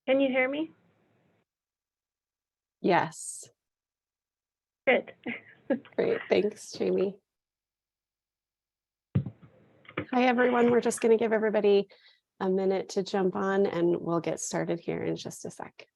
Can you hear me? Yes. Good. Great. Thanks, Jamie. Hi, everyone. We're just going to give everybody a minute to jump on and we'll get started here in just a sec.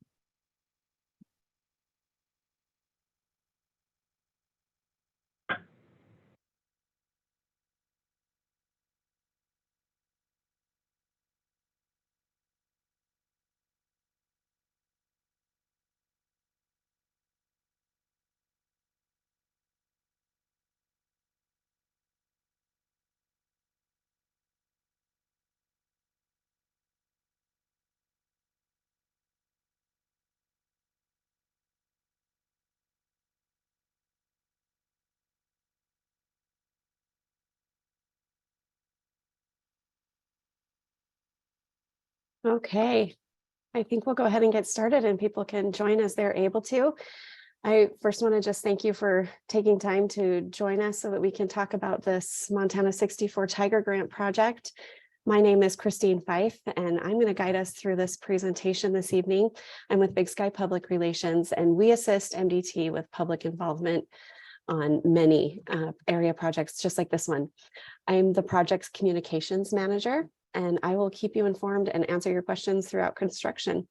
Okay, I think we'll go ahead and get started and people can join as they're able to. I first want to just thank you for taking time to join us so that we can talk about this Montana 64 Tiger Grant project. My name is Christine Fife, and I'm going to guide us through this presentation this evening. I'm with Big Sky Public Relations, and we assist MDT with public involvement on many area projects just like this one. I'm the project's communications manager, and I will keep you informed and answer your questions throughout construction.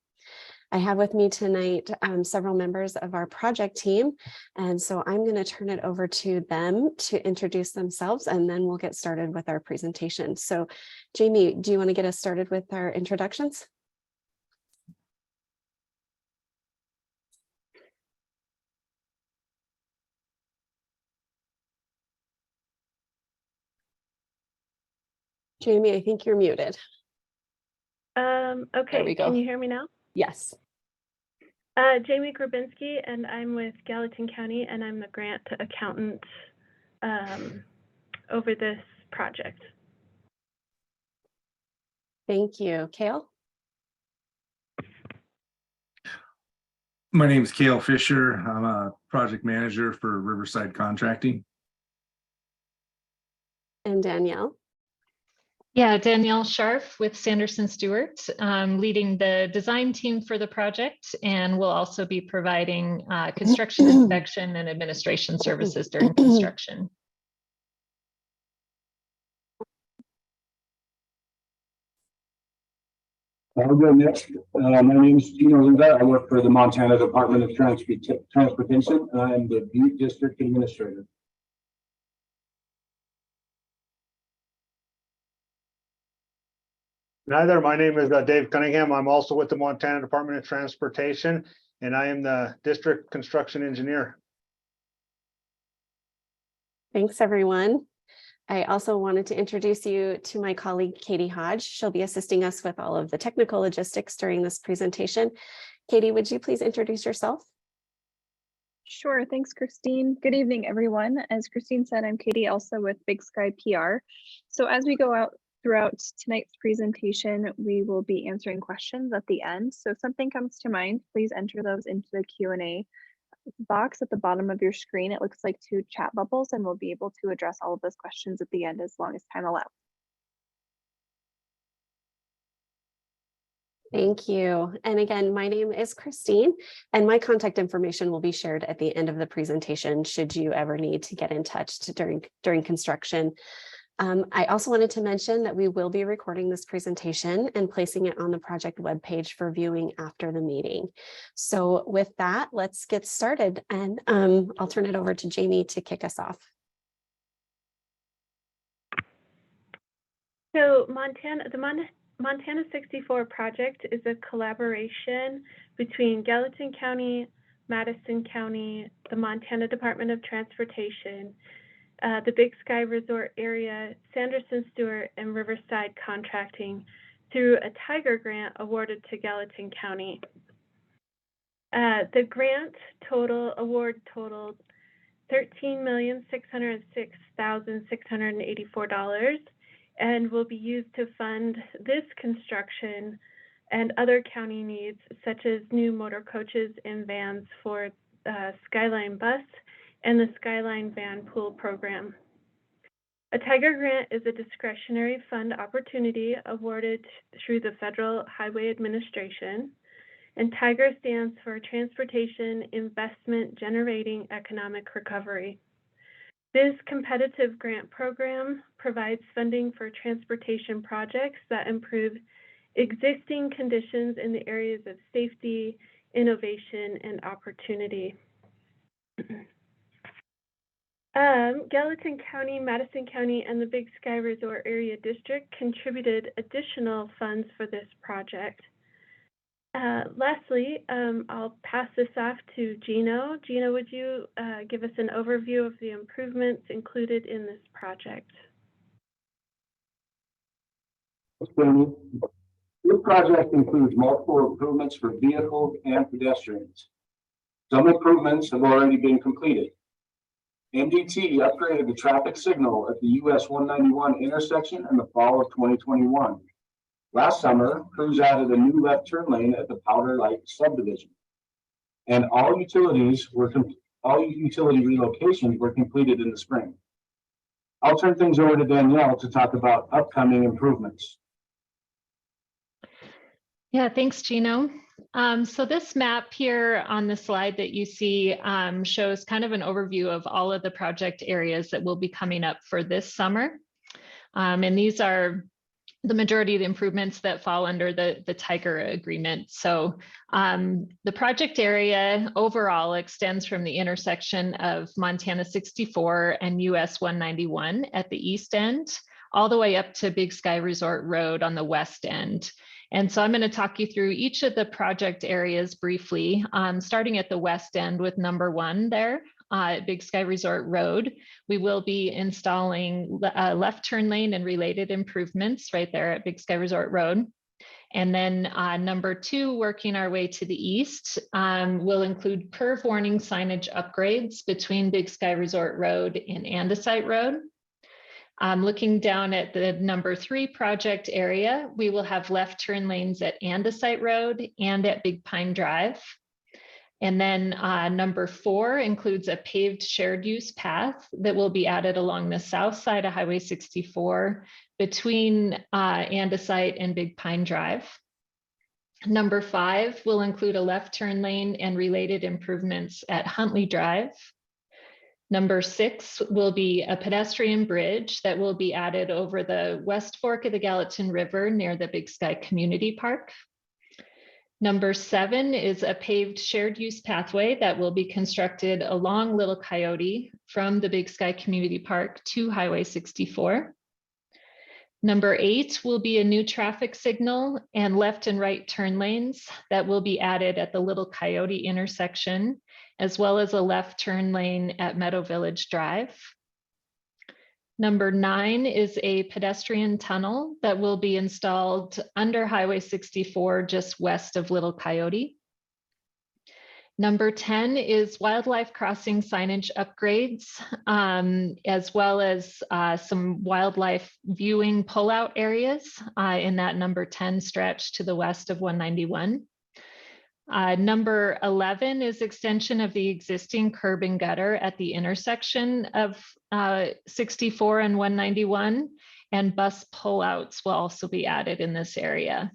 I have with me tonight several members of our project team, and so I'm going to turn it over to them to introduce themselves, and then we'll get started with our presentation. So, Jamie, do you want to get us started with our introductions? Jamie, I think you're muted. Okay, There we go. Can you hear me now? Yes. Jamie Grabinski, and I'm with Gallatin County, and I'm the grant accountant over this project. Thank you. Cale? My name is Cale Fisher. I'm a project manager for Riverside Contracting. And Danielle? Yeah, Danielle Scharf with Sanderson Stewart, leading the design team for the project, and will also be providing construction inspection and administration services during construction. I'll go next. My name is Gino Linda. I work for the Montana Department of Transportation, and I am the Butte District Administrator. Hi there, my name is Dave Cunningham. I'm also with the Montana Department of Transportation, and I am the District Construction Engineer. Thanks, everyone. I also wanted to introduce you to my colleague, Katie Hodge. She'll be assisting us with all of the technical logistics during this presentation. Katie, would you please introduce yourself? Sure, thanks, Christine. Good evening, everyone. As Christine said, I'm Katie, also with Big Sky PR. So as we go out throughout tonight's presentation, we will be answering questions at the end. So if something comes to mind, please enter those into the Q&A box at the bottom of your screen. It looks like 2 chat bubbles, and we'll be able to address all of those questions at the end as long as time allows. Thank you. And again, my name is Christine, and my contact information will be shared at the end of the presentation should you ever need to get in touch during construction. I also wanted to mention that we will be recording this presentation and placing it on the project webpage for viewing after the meeting. So with that, let's get started, and I'll turn it over to Jamie to kick us off. So the Montana 64 project is a collaboration between Gallatin County, Madison County, the Montana Department of Transportation, the Big Sky Resort Area, Sanderson Stewart, and Riverside Contracting through a Tiger Grant awarded to Gallatin County. The grant award totaled $13,606,684 and will be used to fund this construction and other county needs, such as new motor coaches and vans for Skyline Bus and the Skyline Van Pool program. A Tiger Grant is a discretionary fund opportunity awarded through the Federal Highway Administration. and TIGER stands for Transportation Investment Generating Economic Recovery. This competitive grant program provides funding for transportation projects that improve existing conditions in the areas of safety, innovation, and opportunity. Gallatin County, Madison County, and the Big Sky Resort Area District contributed additional funds for this project. Lastly, I'll pass this off to Gino. Gino, would you give us an overview of the improvements included in this project? This project includes multiple improvements for vehicles and pedestrians. Some improvements have already been completed. MDT upgraded the traffic signal at the US 191 intersection in the fall of 2021. Last summer, crews added a new left turn lane at the Powder Light subdivision. And all utility relocations were completed in the spring. I'll turn things over to Danielle to talk about upcoming improvements. Yeah, thanks, Gino. So this map here on the slide that you see shows kind of an overview of all of the project areas that will be coming up for this summer. And these are the majority of the improvements that fall under the TIGER agreement. So the project area overall extends from the intersection of Montana 64 and US 191 at the east end, all the way up to Big Sky Resort Road on the west end. And so I'm going to talk you through each of the project areas briefly, starting at the west end with number 1 there at Big Sky Resort Road. We will be installing a left turn lane and related improvements right there at Big Sky Resort Road. And then number 2, working our way to the east, will include curve warning signage upgrades between Big Sky Resort Road and Andesite Road. Looking down at the number 3 project area, we will have left turn lanes at Andesite Road and at Big Pine Drive. And then number 4 includes a paved shared use path that will be added along the south side of Highway 64 between Andesite and Big Pine Drive. Number 5 will include a left turn lane and related improvements at Huntley Drive. Number 6 will be a pedestrian bridge that will be added over the West Fork of the Gallatin River near the Big Sky Community Park. Number 7 is a paved shared use pathway that will be constructed along Little Coyote from the Big Sky Community Park to Highway 64. Number 8 will be a new traffic signal and left and right turn lanes that will be added at the Little Coyote intersection, as well as a left turn lane at Meadow Village Drive. Number 9 is a pedestrian tunnel that will be installed under Highway 64, just west of Little Coyote. Number 10 is wildlife crossing signage upgrades, as well as some wildlife viewing pullout areas in that number 10 stretch to the west of 191. Number 11 is extension of the existing curb and gutter at the intersection of 64 and 191, and bus pullouts will also be added in this area.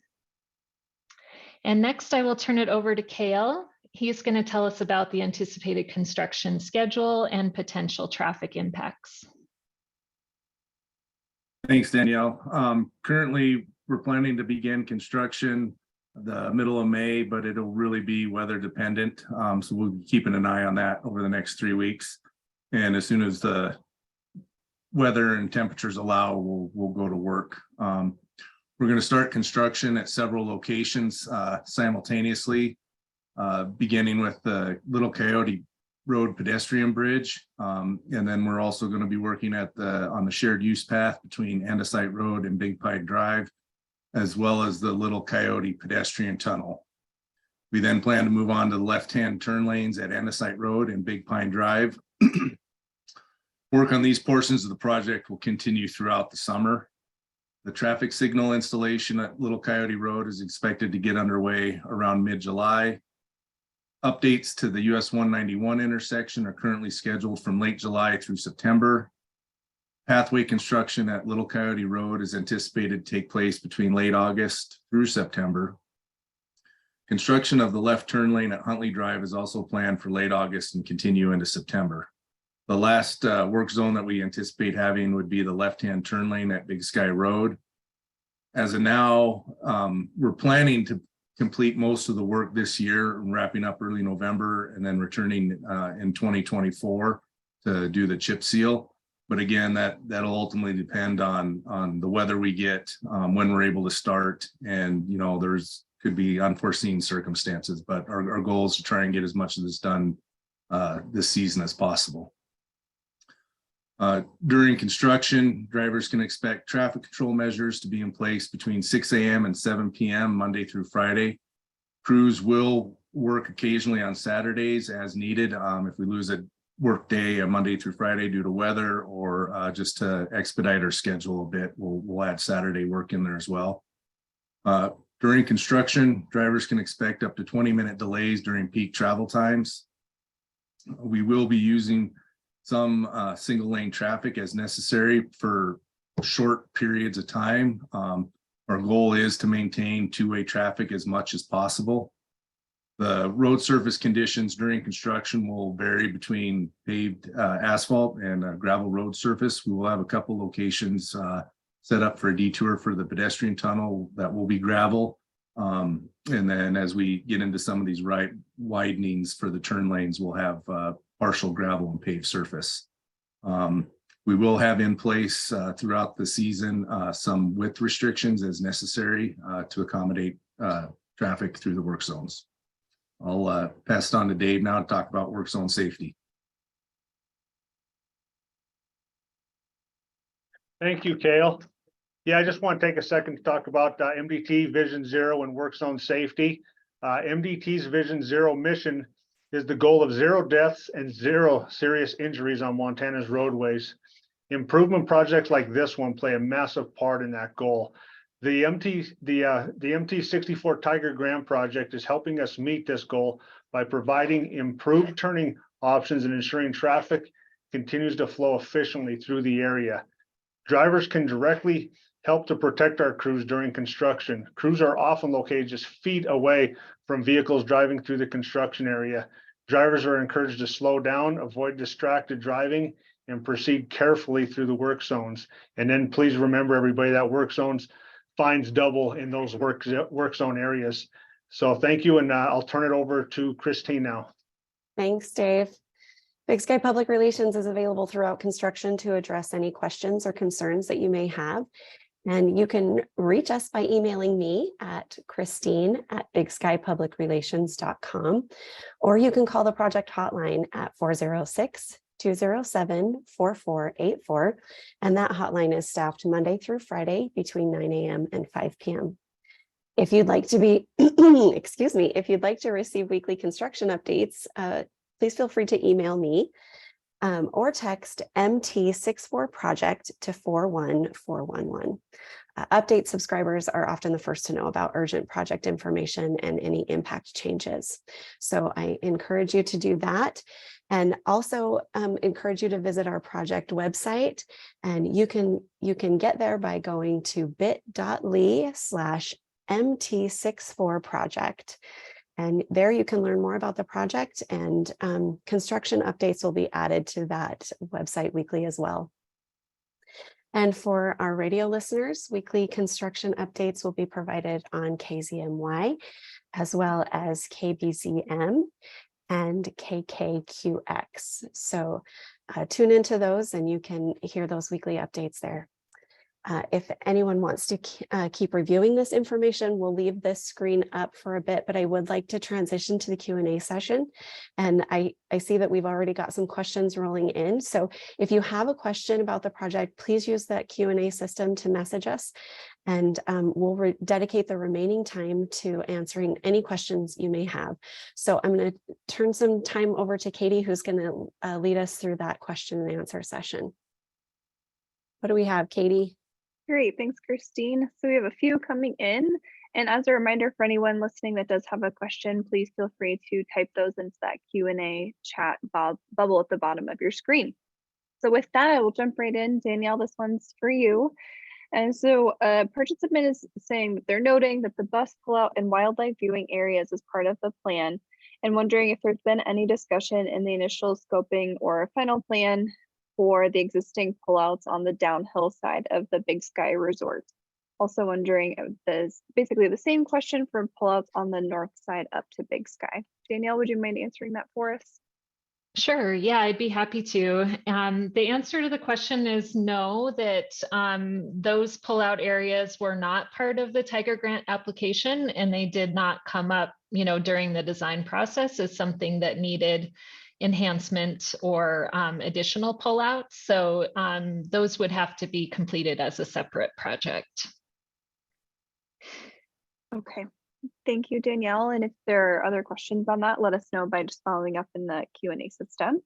And next I will turn it over to Kale. He's going to tell us about the anticipated construction schedule and potential traffic impacts. Thanks, Danielle. Currently, we're planning to begin construction the middle of May, but it'll really be weather dependent. So we'll be keeping an eye on that over the next 3 weeks. And as soon as the weather and temperatures allow, we'll go to work. We're going to start construction at several locations simultaneously, beginning with the Little Coyote Road pedestrian bridge. And then we're also going to be working on the shared use path between Andesite Road and Big Pine Drive, as well as the Little Coyote pedestrian tunnel. We then plan to move on to the left-hand turn lanes at Andesite Road and Big Pine Drive. Work on these portions of the project will continue throughout the summer. The traffic signal installation at Little Coyote Road is expected to get underway around mid-July. Updates to the US 191 intersection are currently scheduled from late July through September. Pathway construction at Little Coyote Road is anticipated to take place between late August through September. Construction of the left turn lane at Huntley Drive is also planned for late August and continue into September. The last work zone that we anticipate having would be the left-hand turn lane at Big Sky Road. As of now, we're planning to complete most of the work this year, wrapping up early November and then returning in 2024 to do the chip seal. But again, that'll ultimately depend on the weather we get, when we're able to start. And, could be unforeseen circumstances, but our goal is to try and get as much of this done this season as possible. During construction, drivers can expect traffic control measures to be in place between 6 a.m. and 7 p.m. Monday through Friday. Crews will work occasionally on Saturdays as needed. If we lose a work day, a Monday through Friday due to weather, or just to expedite our schedule a bit, we'll add Saturday work in there as well. During construction, drivers can expect up to 20-minute delays during peak travel times. We will be using some single lane traffic as necessary for short periods of time. Our goal is to maintain two-way traffic as much as possible. The road surface conditions during construction will vary between paved asphalt and gravel road surface. We will have a couple locations set up for a detour for the pedestrian tunnel that will be gravel. And then as we get into some of these widenings for the turn lanes, we'll have partial gravel and paved surface. We will have in place throughout the season some width restrictions as necessary to accommodate traffic through the work zones. I'll pass it on to Dave now to talk about work zone safety. Thank you, Cale. Yeah, I just want to take a second to talk about MDT Vision Zero and work zone safety. MDT's Vision Zero mission is the goal of 0 deaths and 0 serious injuries on Montana's roadways. Improvement projects like this one play a massive part in that goal. The MT64 Tiger Grant project is helping us meet this goal by providing improved turning options and ensuring traffic continues to flow efficiently through the area. Drivers can directly help to protect our crews during construction. Crews are often located just feet away from vehicles driving through the construction area. Drivers are encouraged to slow down, avoid distracted driving, and proceed carefully through the work zones. And then please remember, everybody, that work zones fines double in those work zone areas. So thank you, and I'll turn it over to Christine now. Thanks, Dave. Big Sky Public Relations is available throughout construction to address any questions or concerns that you may have. And you can reach us by emailing me at Christine@bigskypublicrelations.com, or you can call the project hotline at 406-207-4484. And that hotline is staffed Monday through Friday between 9 a.m. and 5 p.m. If you'd like to be, excuse me, if you'd like to receive weekly construction updates, please feel free to email me or text MT64 project to 41411. Update subscribers are often the first to know about urgent project information and any impact changes. So I encourage you to do that, and also encourage you to visit our project website. And you can get there by going to bit.ly/MT64 project. And there you can learn more about the project, and construction updates will be added to that website weekly as well. And for our radio listeners, weekly construction updates will be provided on KZMY, as well as KBZM and KKQX. So tune into those and you can hear those weekly updates there. If anyone wants to keep reviewing this information, we'll leave this screen up for a bit, but I would like to transition to the Q&A session. And I see that we've already got some questions rolling in. So if you have a question about the project, please use that Q&A system to message us, and we'll dedicate the remaining time to answering any questions you may have. So I'm going to turn some time over to Katie, who's going to lead us through that question and answer session. What do we have, Katie? Great, thanks, Christine. So we have a few coming in. And as a reminder for anyone listening that does have a question, please feel free to type those into that Q&A chat bubble at the bottom of your screen. So with that, I will jump right in. Danielle, this one's for you. And so a participant is saying that they're noting that the bus pullout and wildlife viewing areas is part of the plan and wondering if there's been any discussion in the initial scoping or final plan for the existing pullouts on the downhill side of the Big Sky Resort. Also wondering if there's basically the same question for pullouts on the north side up to Big Sky. Danielle, would you mind answering that for us? Sure, yeah, I'd be happy to. The answer to the question is no, that those pullout areas were not part of the Tiger Grant application, and they did not come up, during the design process as something that needed enhancement or additional pullouts. So those would have to be completed as a separate project. Okay, thank you, Danielle. And if there are other questions on that, let us know by just following up in the Q&A system.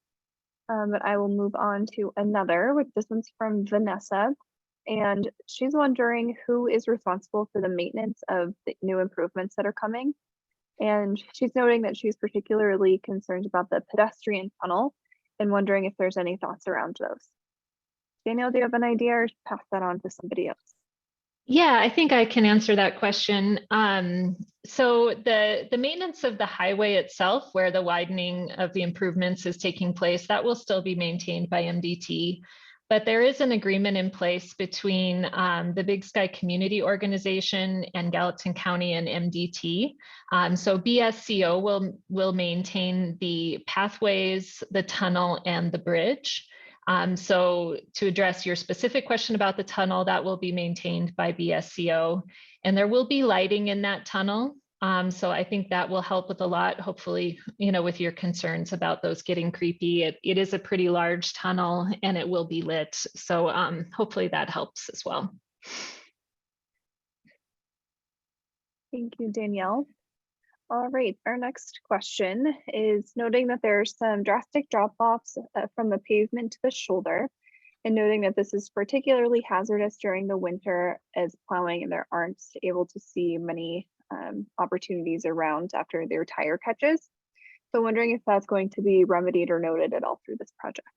But I will move on to another, which this one's from Vanessa. And she's wondering who is responsible for the maintenance of the new improvements that are coming. And she's noting that she's particularly concerned about the pedestrian tunnel and wondering if there's any thoughts around those. Danielle, do you have an idea or pass that on to somebody else? Yeah, I think I can answer that question. So the maintenance of the highway itself, where the widening of the improvements is taking place, that will still be maintained by MDT. But there is an agreement in place between the Big Sky Community Organization and Gallatin County and MDT. So BSCO will maintain the pathways, the tunnel, and the bridge. So to address your specific question about the tunnel, that will be maintained by BSCO, and there will be lighting in that tunnel. So I think that will help with a lot, hopefully, with your concerns about those getting creepy. It is a pretty large tunnel and it will be lit. So hopefully that helps as well. Thank you, Danielle. All right, our next question is noting that there's some drastic drop-offs from the pavement to the shoulder, and noting that this is particularly hazardous during the winter as plowing and there aren't able to see many opportunities around after their tire catches. So wondering if that's going to be remedied or noted at all through this project.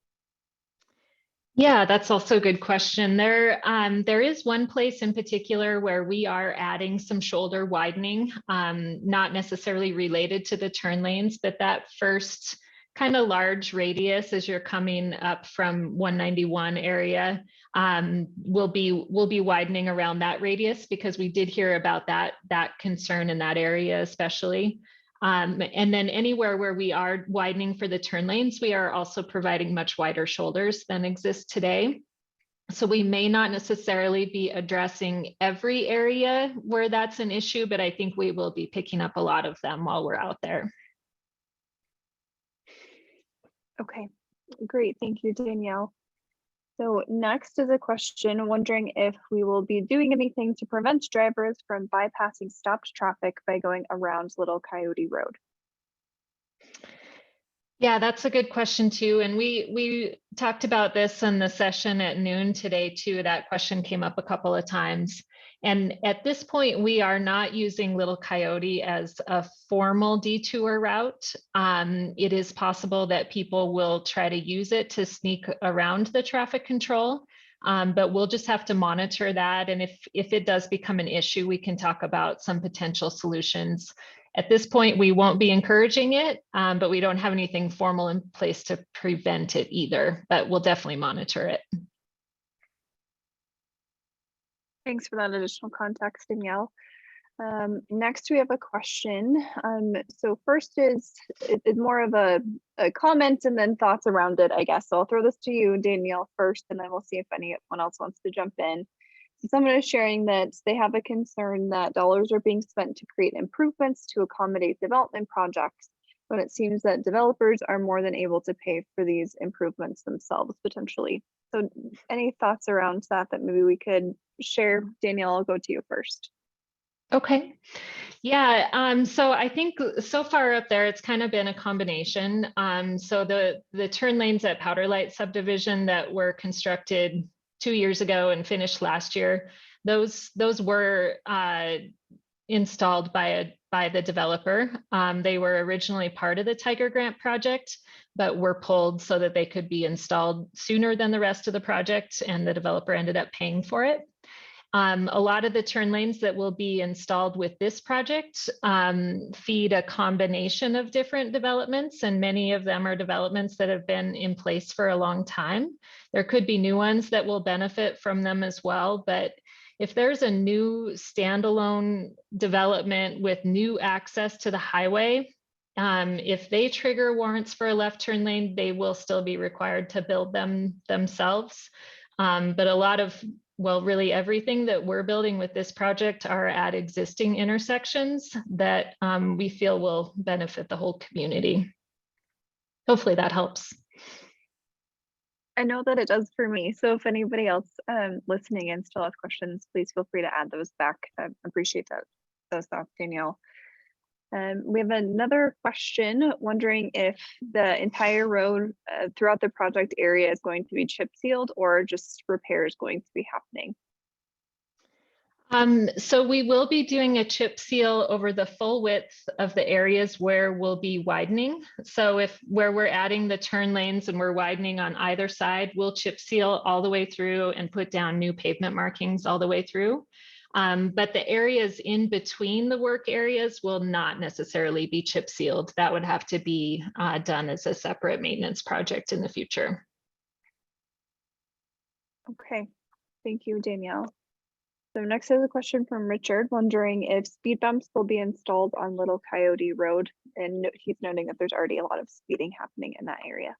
Yeah, that's also a good question. There is one place in particular where we are adding some shoulder widening, not necessarily related to the turn lanes, but that first kind of large radius as you're coming up from 191 area will be widening around that radius, because we did hear about that concern in that area especially. And then anywhere where we are widening for the turn lanes, we are also providing much wider shoulders than exist today. So we may not necessarily be addressing every area where that's an issue, but I think we will be picking up a lot of them while we're out there. Okay, great. Thank you, Danielle. So next is a question wondering if we will be doing anything to prevent drivers from bypassing stopped traffic by going around Little Coyote Road. Yeah, that's a good question too. And we talked about this in the session at noon today too. That question came up a couple of times. And at this point, we are not using Little Coyote as a formal detour route. It is possible that people will try to use it to sneak around the traffic control, but we'll just have to monitor that. And if it does become an issue, we can talk about some potential solutions. At this point, we won't be encouraging it, but we don't have anything formal in place to prevent it either, but we'll definitely monitor it. Thanks for that additional context, Danielle. Next, we have a question. So first is more of a comment and then thoughts around it, I guess. So I'll throw this to you, Danielle, first, and then we'll see if anyone else wants to jump in. So someone is sharing that they have a concern that dollars are being spent to create improvements to accommodate development projects, when it seems that developers are more than able to pay for these improvements themselves, potentially. So any thoughts around that maybe we could share? Danielle, I'll go to you first. Okay. Yeah. So I think so far up there, it's kind of been a combination. So the turn lanes at Powder Light subdivision that were constructed 2 years ago and finished last year, those were installed by the developer. They were originally part of the Tiger Grant project, but were pulled so that they could be installed sooner than the rest of the project, and the developer ended up paying for it. A lot of the turn lanes that will be installed with this project feed a combination of different developments, and many of them are developments that have been in place for a long time. There could be new ones that will benefit from them as well, but if there's a new standalone development with new access to the highway, if they trigger warrants for a left turn lane, they will still be required to build them themselves. But a lot of, well, really everything that we're building with this project are at existing intersections that we feel will benefit the whole community. Hopefully that helps. I know that it does for me. So if anybody else listening in still has questions, please feel free to add those back. I appreciate those thoughts, Danielle. We have another question wondering if the entire road throughout the project area is going to be chip sealed or just repairs going to be happening. So we will be doing a chip seal over the full width of the areas where we'll be widening. So where we're adding the turn lanes and we're widening on either side, we'll chip seal all the way through and put down new pavement markings all the way through. But the areas in between the work areas will not necessarily be chip sealed. That would have to be done as a separate maintenance project in the future. Okay, thank you, Danielle. So next is a question from Richard wondering if speed bumps will be installed on Little Coyote Road, and he's noting that there's already a lot of speeding happening in that area.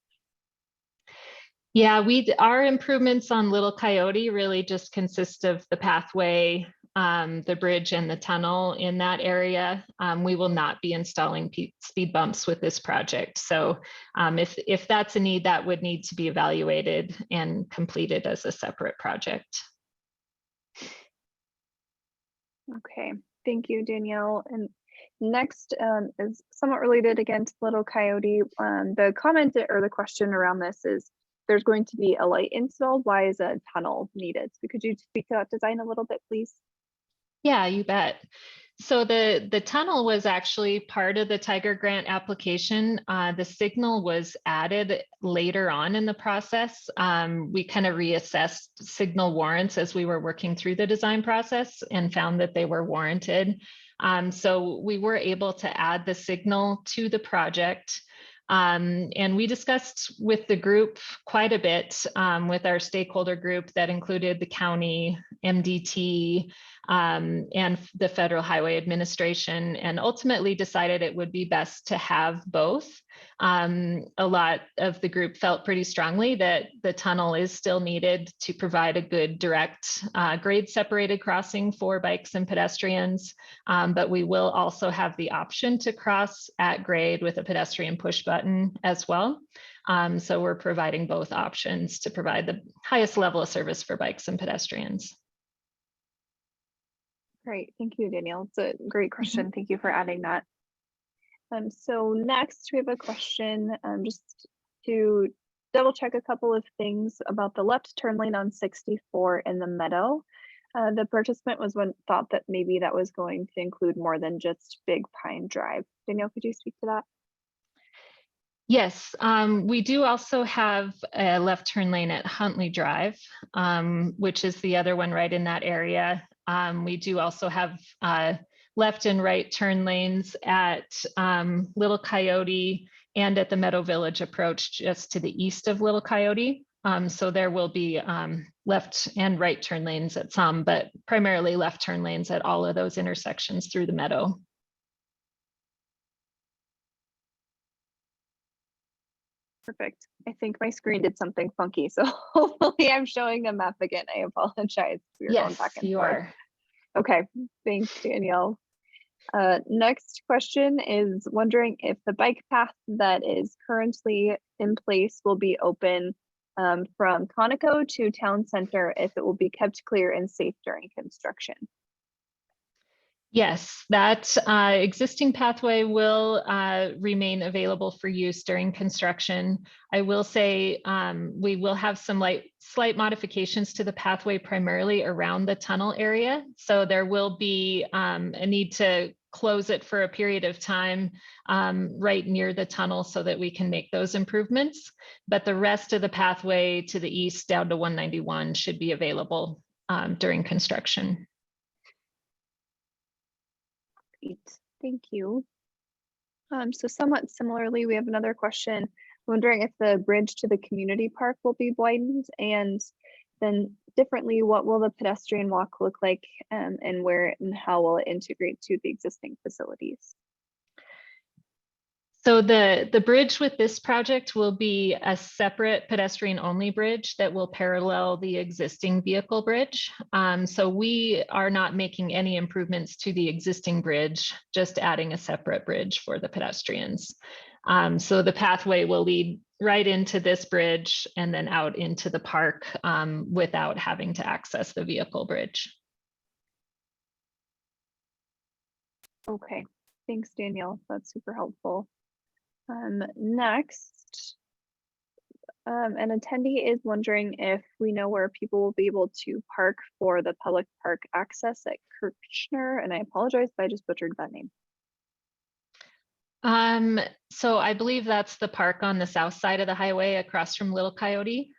Yeah, our improvements on Little Coyote really just consist of the pathway, the bridge and the tunnel in that area. We will not be installing speed bumps with this project. So if that's a need, that would need to be evaluated and completed as a separate project. Okay, thank you, Danielle. And next is somewhat related again to Little Coyote. The comment or the question around this is, there's going to be a light installed. Why is a tunnel needed? So could you speak to that design a little bit, please? Yeah, you bet. So the tunnel was actually part of the Tiger Grant application. The signal was added later on in the process. We kind of reassessed signal warrants as we were working through the design process and found that they were warranted. So we were able to add the signal to the project. And we discussed with the group quite a bit with our stakeholder group that included the county, MDT, and the Federal Highway Administration, and ultimately decided it would be best to have both. A lot of the group felt pretty strongly that the tunnel is still needed to provide a good direct grade separated crossing for bikes and pedestrians, but we will also have the option to cross at grade with a pedestrian push button as well. So we're providing both options to provide the highest level of service for bikes and pedestrians. Great, thank you, Danielle. It's a great question. Thank you for adding that. So next we have a question just to double check a couple of things about the left turn lane on 64 in the meadow. The participant thought that maybe that was going to include more than just Big Pine Drive. Danielle, could you speak to that? Yes, we do also have a left turn lane at Huntley Drive, which is the other one right in that area. We do also have left and right turn lanes at Little Coyote and at the Meadow Village approach just to the east of Little Coyote. So there will be left and right turn lanes at some, but primarily left turn lanes at all of those intersections through the meadow. Perfect. I think my screen did something funky, so hopefully I'm showing a map again. I apologize. We were going back and you forth. are. Okay, thanks, Danielle. Next question is wondering if the bike path that is currently in place will be open from Conoco to Town Center, if it will be kept clear and safe during construction. Yes, that existing pathway will remain available for use during construction. I will say we will have some slight modifications to the pathway primarily around the tunnel area. So there will be a need to close it for a period of time right near the tunnel so that we can make those improvements. But the rest of the pathway to the east down to 191 should be available during construction. Great, thank you. So somewhat similarly, we have another question, wondering if the bridge to the community park will be widened, and then differently, what will the pedestrian walk look like, and where and how will it integrate to the existing facilities? So the bridge with this project will be a separate pedestrian only bridge that will parallel the existing vehicle bridge. So we are not making any improvements to the existing bridge, just adding a separate bridge for the pedestrians. So the pathway will lead right into this bridge and then out into the park without having to access the vehicle bridge. Okay, thanks, Danielle. That's super helpful. Next, an attendee is wondering if we know where people will be able to park for the public park access at Kirchner, and I apologize if I just butchered that name. So I believe that's the park on the south side of the highway across from Little Coyote.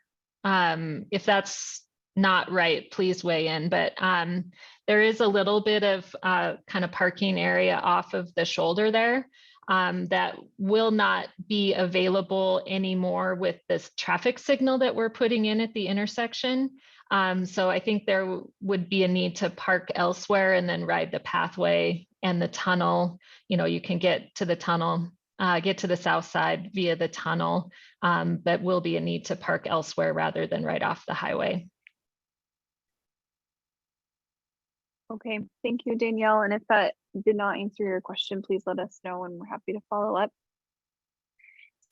If that's not right, please weigh in, but there is a little bit of kind of parking area off of the shoulder there that will not be available anymore with this traffic signal that we're putting in at the intersection. So I think there would be a need to park elsewhere and then ride the pathway and the tunnel. You know, you can get to the tunnel, get to the south side via the tunnel, but will be a need to park elsewhere rather than right off the highway. Okay, thank you, Danielle. And if that did not answer your question, please let us know and we're happy to follow up.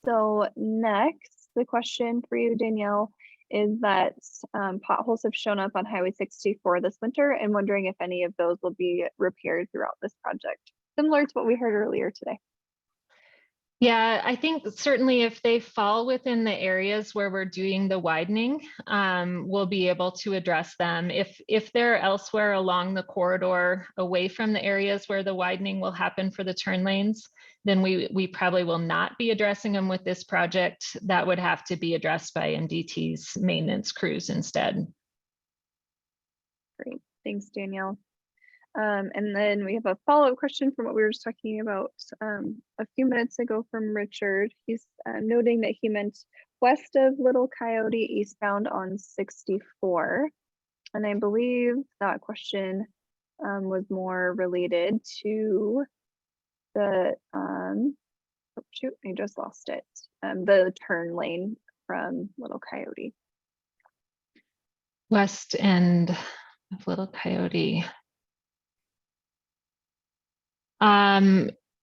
So next, the question for you, Danielle, is that potholes have shown up on Highway 64 this winter, and wondering if any of those will be repaired throughout this project, similar to what we heard earlier today. Yeah, I think certainly if they fall within the areas where we're doing the widening, we'll be able to address them. If they're elsewhere along the corridor, away from the areas where the widening will happen for the turn lanes, then we probably will not be addressing them with this project. That would have to be addressed by MDT's maintenance crews instead. Great, thanks, Danielle. And then we have a follow-up question from what we were just talking about a few minutes ago from Richard. He's noting that he meant west of Little Coyote, eastbound on 64. And I believe that question was more related to the, oh shoot, I just lost it. The turn lane from Little Coyote. West end of Little Coyote.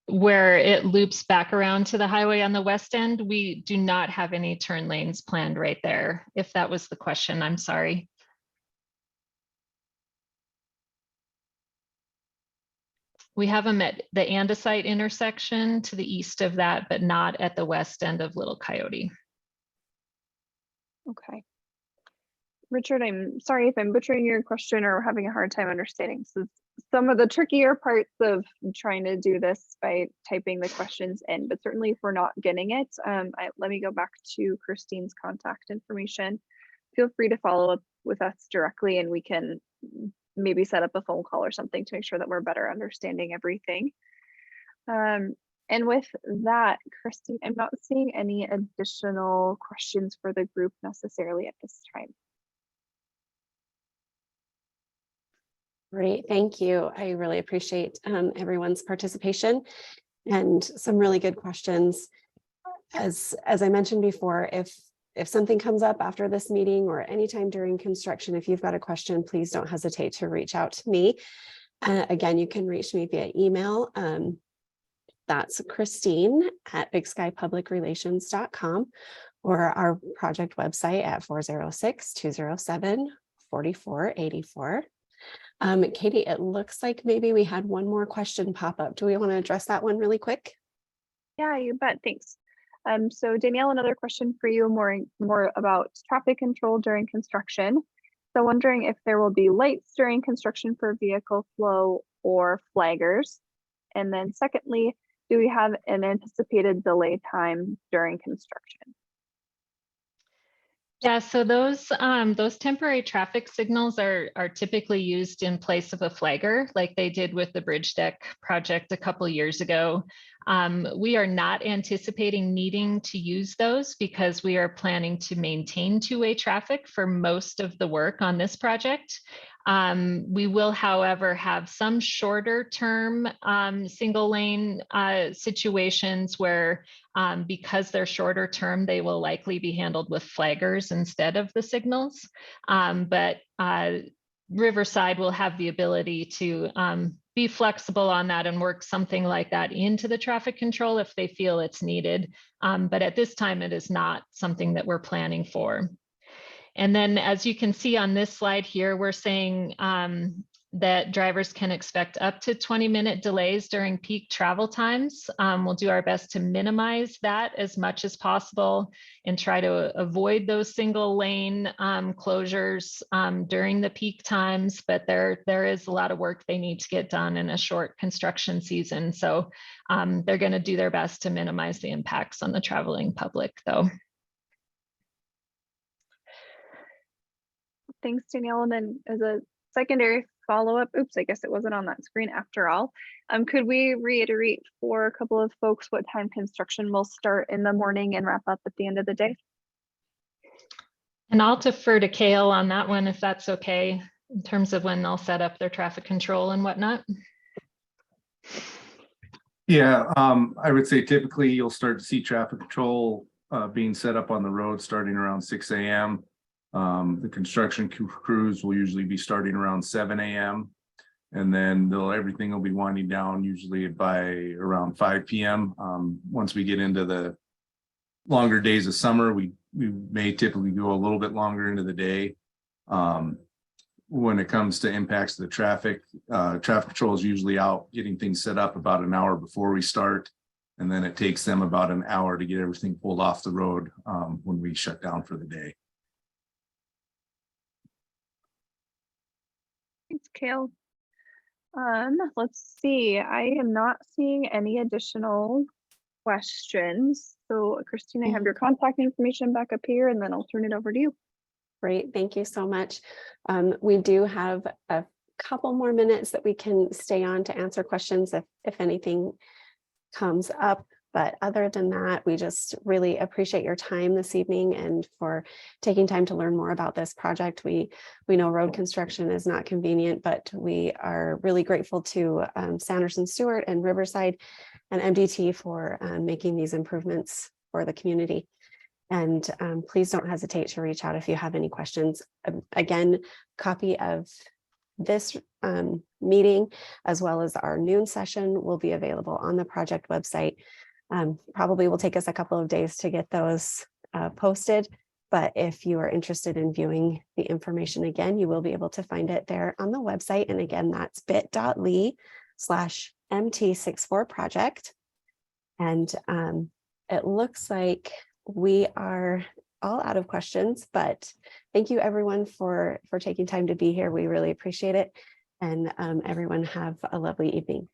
Where it loops back around to the highway on the west end, we do not have any turn lanes planned right there. If that was the question, I'm sorry. We have them at the Andesite intersection to the east of that, but not at the west end of Little Coyote. Okay. Richard, I'm sorry if I'm butchering your question or having a hard time understanding. So some of the trickier parts of trying to do this by typing the questions in, but certainly if we're not getting it, let me go back to Christine's contact information. Feel free to follow up with us directly and we can maybe set up a phone call or something to make sure that we're better understanding everything. And with that, Christine, I'm not seeing any additional questions for the group necessarily at this time. Great, thank you. I really appreciate everyone's participation and some really good questions. As I mentioned before, if something comes up after this meeting or anytime during construction, if you've got a question, please don't hesitate to reach out to me. Again, you can reach me via email. That's Christine at bigskypublicrelations.com or our project website at 406-207-4484. Katie, it looks like maybe we had one more question pop up. Do we want to address that one really quick? Yeah, you bet. Thanks. So Danielle, another question for you, more about traffic control during construction. So wondering if there will be lights during construction for vehicle flow or flaggers. And then secondly, do we have an anticipated delay time during construction? Yeah, so those temporary traffic signals are typically used in place of a flagger, like they did with the bridge deck project a couple years ago. We are not anticipating needing to use those because we are planning to maintain two-way traffic for most of the work on this project. We will, however, have some shorter term single lane situations where because they're shorter term, they will likely be handled with flaggers instead of the signals. But Riverside will have the ability to be flexible on that and work something like that into the traffic control if they feel it's needed. But at this time, it is not something that we're planning for. And then as you can see on this slide here, we're saying that drivers can expect up to 20-minute delays during peak travel times. We'll do our best to minimize that as much as possible and try to avoid those single lane closures during the peak times, but there is a lot of work they need to get done in a short construction season. So they're going to do their best to minimize the impacts on the traveling public though. Thanks, Danielle. And then as a secondary follow-up, oops, I guess it wasn't on that screen after all. Could we reiterate for a couple of folks what time construction will start in the morning and wrap up at the end of the day? And I'll defer to Kale on that one, if that's okay, in terms of when they'll set up their traffic control and whatnot. Yeah, I would say typically you'll start to see traffic control being set up on the road starting around 6 a.m. The construction crews will usually be starting around 7 a.m. and then everything will be winding down usually by around 5 p.m. Once we get into the longer days of summer, we may typically go a little bit longer into the day. When it comes to impacts to the traffic control is usually out getting things set up about an hour before we start. And then it takes them about an hour to get everything pulled off the road when we shut down for the day. Thanks, Kale. Let's see. I am not seeing any additional questions. So Christine, I have your contact information back up here and then I'll turn it over to you. Great, thank you so much. We do have a couple more minutes that we can stay on to answer questions if anything comes up. But other than that, we just really appreciate your time this evening and for taking time to learn more about this project. We know road construction is not convenient, but we are really grateful to Sanderson Stewart and Riverside and MDT for making these improvements for the community. And please don't hesitate to reach out if you have any questions. Again, copy of this meeting as well as our noon session will be available on the project website. Probably will take us a couple of days to get those posted, but if you are interested in viewing the information again, you will be able to find it there on the website. And again, that's bit.ly/MT64project. And it looks like we are all out of questions, but thank you everyone for taking time to be here. We really appreciate it. And everyone have a lovely evening.